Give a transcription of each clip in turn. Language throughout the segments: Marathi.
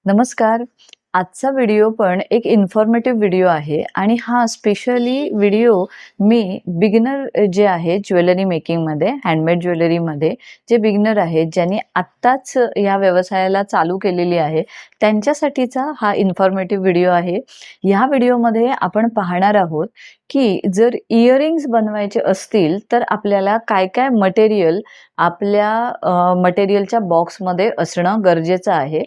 नमस्कार. आजचा व्हिडिओ पण एक इन्फॉर्मेटिव्ह व्हिडिओ आहे आणि हा स्पेशली व्हिडिओ मी बिगिनर जे आहे ज्वेलरी मेकिंगमध्ये, हँडमेड ज्वेलरीमध्ये जे बिगिनर आहेत, ज्यांनी आत्ताच या व्यवसायाला चालू केलेली आहे, त्यांच्यासाठीचा हा इन्फॉर्मेटिव्ह व्हिडिओ आहे. या व्हिडिओमध्ये आपण पाहणार आहोत की जर इयरिंग्स बनवायचे असतील तर आपल्याला काय-काय मटेरियल आपल्या मटेरियलच्या बॉक्समध्ये असणं गरजेचं आहे.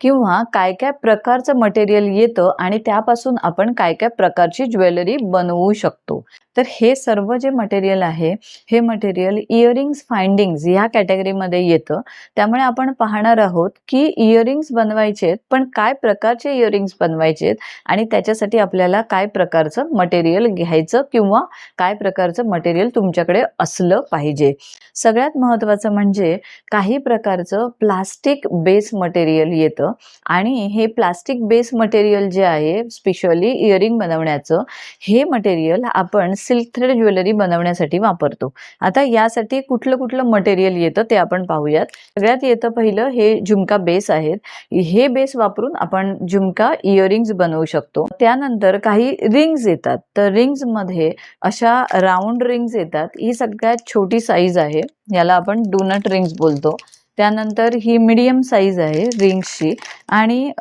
किंवा काय-काय प्रकारचं मटेरियल येतं आणि त्यापासून आपण काय-काय प्रकारची ज्वेलरी बनवू शकतो. तर हे सर्व जे मटेरियल आहे, हे मटेरियल इयरिंग्स फाइंडिंग्स ह्या कॅटेगरीमध्ये येतं. त्यामुळे आपण पाहणार आहोत की इयरिंग्स बनवायचे आहेत, पण काय प्रकारचे इयरिंग्स बनवायचे आहेत आणि त्याच्यासाठी आपल्याला काय प्रकारचं मटेरियल घ्यायचं किंवा काय प्रकारचं मटेरियल तुमच्याकडे असलं पाहिजे. सगळ्यात महत्त्वाचं म्हणजे काही प्रकारचं प्लास्टिक बेस मटेरियल येतं आणि हे प्लास्टिक बेस मटेरियल जे आहे स्पेशली इयरिंग बनवण्याचं, हे मटेरियल आपण सिल्क थ्रेड ज्वेलरी बनवण्यासाठी वापरतो. आता यासाठी कुठलं मटेरियल येतं ते आपण पाहूयात. सगळ्यात येतं पहिलं हे झुमका बेस आहेत. हे बेस वापरून आपण झुमका इयरिंग्स बनवू शकतो. त्यानंतर काही रिंग्स येतात. तर रिंग्समध्ये अशा राऊंड रिंग्स येतात. ही सगळ्यात छोटी साईज आहे. याला आपण डोनट रिंग्स बोलतो. त्यानंतर ही मीडियम साईज आहे रिंग्सची आणि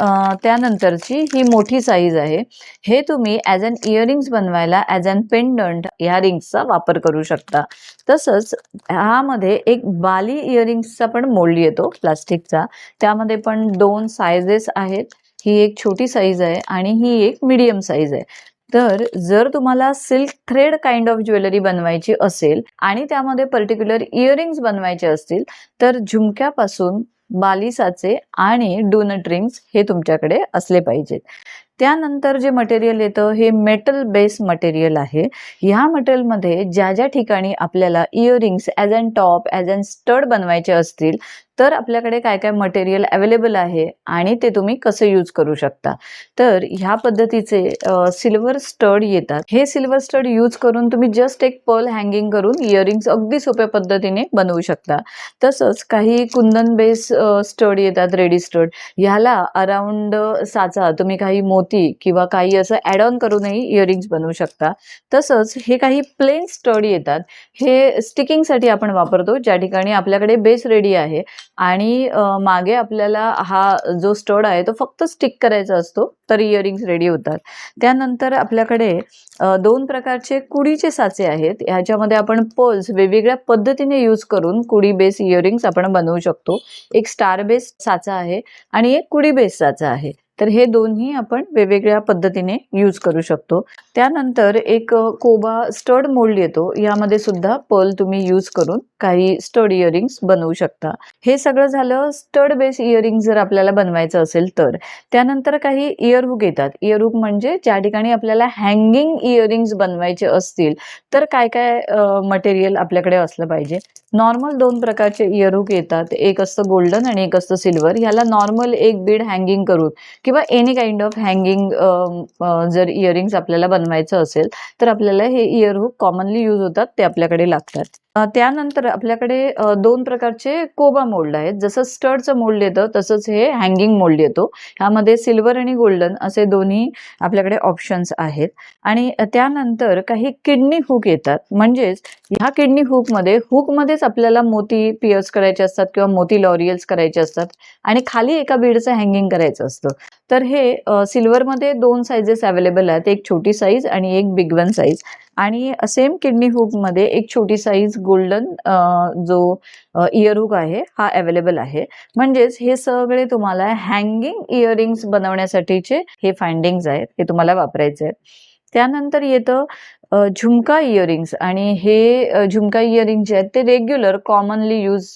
त्यानंतरची ही मोठी साईज आहे. हे तुम्ही ॲज अन इयरिंग्स बनवायला ॲज अन पेंडंट ह्या रिंग्सचा वापर करू शकता. तसंच ह्यामध्ये एक बाली इयरिंग्सचा पण मोल्ड येतो प्लास्टिकचा. त्यामध्ये पण 2 साइजेस आहेत. ही एक छोटी साईज आहे आणि ही एक मीडियम साईज आहे. तर जर तुम्हाला silk thread kind of jewellery बनवायची असेल आणि त्यामध्ये पर्टिक्युलर इयरिंग्स बनवायचे असतील तर झुमक्यापासून बालिसाचे आणि डोनट रिंग्स हे तुमच्याकडे असले पाहिजेत. त्यानंतर जे मटेरियल येतं हे मेटल बेस मटेरियल आहे. ह्या मटेरियलमध्ये ज्या ठिकाणी आपल्याला earrings as an top, as an stud बनवायचे असतील तर आपल्याकडे काय मटेरियल अवेलेबल आहे आणि ते तुम्ही कसं यूज करू शकता. तर ह्या पद्धतीचे सिल्वर स्टड येतात. हे सिल्वर स्टड यूज करून तुम्ही जस्ट एक पर्ल हँगिंग करून इयरिंग्स अगदी सोप्या पद्धतीने बनवू शकता. तसंच काही कुंदन बेस स्टड येतात, रेडी स्टड. ह्याला अराउंड साचा तुम्ही काही मोती किंवा काही असं ॲड ऑन करूनही इयरिंग्स बनवू शकता. तसंच हे काही प्लेन स्टड येतात. हे स्टिकिंगसाठी आपण वापरतो, ज्या ठिकाणी आपल्याकडे बेस रेडी आहे आणि मागे आपल्याला हा जो स्टड आहे तो फक्त स्टिक करायचा असतो तर इयरिंग्स रेडी होतात. त्यानंतर आपल्याकडे 2 प्रकारचे कुडीचे साचे आहेत. ह्याच्यामध्ये आपण पर्ल्स वेगवेगळ्या पद्धतीने यूज करून कुडी बेस इयरिंग्स आपण बनवू शकतो. एक स्टार बेस साचा आहे आणि एक कुडी बेस साचा आहे. तर हे दोन्ही आपण वेगवेगळ्या पद्धतीने यूज करू शकतो. त्यानंतर एक कोबा स्टड मोल्ड येतो. यामध्ये सुद्धा पर्ल तुम्ही यूज करून काही स्टड इयरिंग्स बनवू शकता. हे सगळं झालं स्टड बेस इयरिंग जर आपल्याला बनवायचं असेल तर. त्यानंतर काही इयरहुक येतात. इयरहुक म्हणजे ज्या ठिकाणी आपल्याला हँगिंग इयरिंग्स बनवायचे असतील तर काय मटेरियल आपल्याकडे असलं पाहिजे. नॉर्मल 2 प्रकारचे इयरहुक येतात. एक असतं गोल्डन आणि एक असतं सिल्वर. ह्याला नॉर्मल एक बीड हँगिंग करून किंवा एनी काइंड ऑफ हँगिंग जर इयरिंग्स आपल्याला बनवायचं असेल तर आपल्याला हे इयरहुक कॉमनली यूज होतात, ते आपल्याकडे लागतात. त्यानंतर आपल्याकडे 2 प्रकारचे कोबा मोल्ड आहेत. जसं स्टडचं मोल्ड येतं तसंच हे हँगिंग मोल्ड येतो. ह्यामध्ये सिल्वर आणि गोल्डन असे दोन्ही आपल्याकडे ऑप्शन्स आहेत. आणि त्यानंतर काही किडनी हुक येतात. म्हणजेच ह्या किडनी हुकमध्येच आपल्याला मोती पिअर्स करायचे असतात किंवा मोती लॉरियल्स करायचे असतात आणि खाली एका बीडचं हँगिंग करायचं असतं. तर हे सिल्वरमध्ये 2 साइजेस अवेलेबल आहेत. एक छोटी साईज आणि एक बिग वन साईज. आणि सेम किडनी हुकमध्ये एक छोटी साईज गोल्डन जो इयरहुक आहे हा अवेलेबल आहे. म्हणजेच हे सगळे तुम्हाला हँगिंग इयरिंग्स बनवण्यासाठीचे हे फाइंडिंग्स आहेत, हे तुम्हाला वापरायचे आहेत. त्यानंतर येतं झुमका इयरिंग्स आणि हे झुमका इयरिंग जे आहेत ते रेग्युलर कॉमनली यूज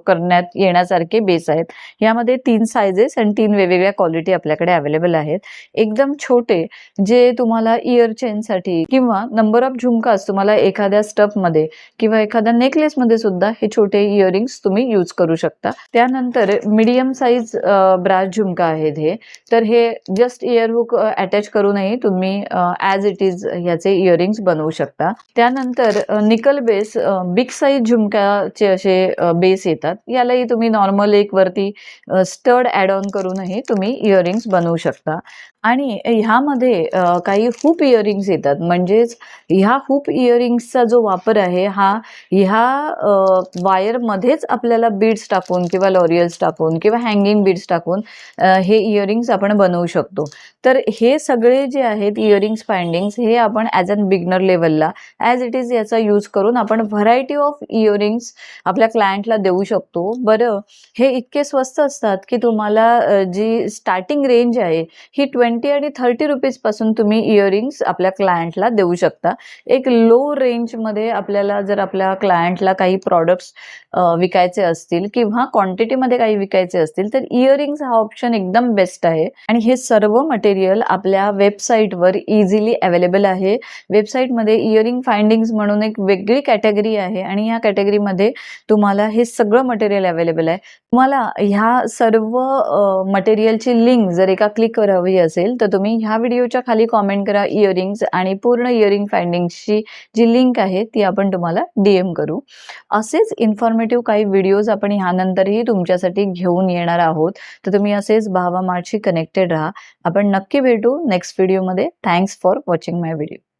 करण्यात येण्यासारखे बेस आहेत. यामध्ये 3 साइजेस आणि 3 वेगवेगळ्या क्वालिटी आपल्याकडे अवेलेबल आहेत. एकदम छोटे जे तुम्हाला इयर चेनसाठी किंवा नंबर ऑफ झुमकास तुम्हाला एखाद्या स्टफमध्ये किंवा एखाद्या नेकलेसमध्ये सुद्धा हे छोटे इयरिंग्स तुम्ही यूज करू शकता. त्यानंतर मीडियम साईज ब्रास झुमका आहेत हे. तर हे जस्ट इयरहुक अटॅच करूनही तुम्ही ॲज इट इज ह्याचे इयरिंग इयरिंग्स बनवू शकता. त्यानंतर निकल बेस बिग साईज झुमक्याचे असे बेस येतात. यालाही तुम्ही नॉर्मल एक वरती स्टड ॲड ऑन करूनही तुम्ही इयरिंग्स बनवू शकता. आणि ह्यामध्ये काही हुप इयरिंग्स येतात. म्हणजेच ह्या हुप इयरिंग्सचा जो वापर आहे हा ह्या वायरमध्येच आपल्याला बीड्स टाकून किंवा लॉरियल्स टाकून किंवा हँगिंग बीड्स टाकून हे इयरिंग्स आपण बनवू शकतो. तर हे सगळे जे आहेत इयरिंग्स फाइंडिंग्स हे आपण ॲज अन बिगनर लेवलला ॲज इट इज याचा यूज करून आपण व्हरायटी ऑफ इयरिंग्स आपल्या क्लायंटला देऊ शकतो. बरं, हे इतके स्वस्त असतात की तुम्हाला जी स्टार्टिंग रेंज आहे ही 20 आणि 30 रुपीजपासून तुम्ही इयरिंग्स आपल्या क्लायंटला देऊ शकता. एक लो रेंजमध्ये आपल्याला जर आपल्या क्लायंटला काही प्रॉडक्ट्स विकायचे असतील किंवा क्वांटिटीमध्ये काही विकायचे असतील तर इयरिंग्स हा ऑप्शन एकदम बेस्ट आहे. आणि हे सर्व मटेरियल आपल्या वेबसाईटवर इझिली अवेलेबल आहे. वेबसाईटमध्ये इयरिंग फाइंडिंग्स म्हणून एक वेगळी कॅटेगरी आहे आणि या कॅटेगरीमध्ये तुम्हाला हे सगळं मटेरियल अवेलेबल आहे. तुम्हाला ह्या सर्व मटेरियलची लिंक जर एका क्लिकवर हवी असेल तर तुम्ही ह्या व्हिडिओच्या खाली कॉमेंट करा इयरिंग्स आणि पूर्ण इयरिंग फाइंडिंग्सची जी लिंक आहे ती आपण तुम्हाला DM करू. असेच इन्फॉर्मेटिव्ह काही व्हिडिओज आपण ह्यानंतरही तुमच्यासाठी घेऊन येणार आहोत. तर तुम्ही असेच भावा मार्टशी कनेक्टेड राहा. आपण नक्की भेटू नेक्स्ट व्हिडिओमध्ये. Thanks for watching my video.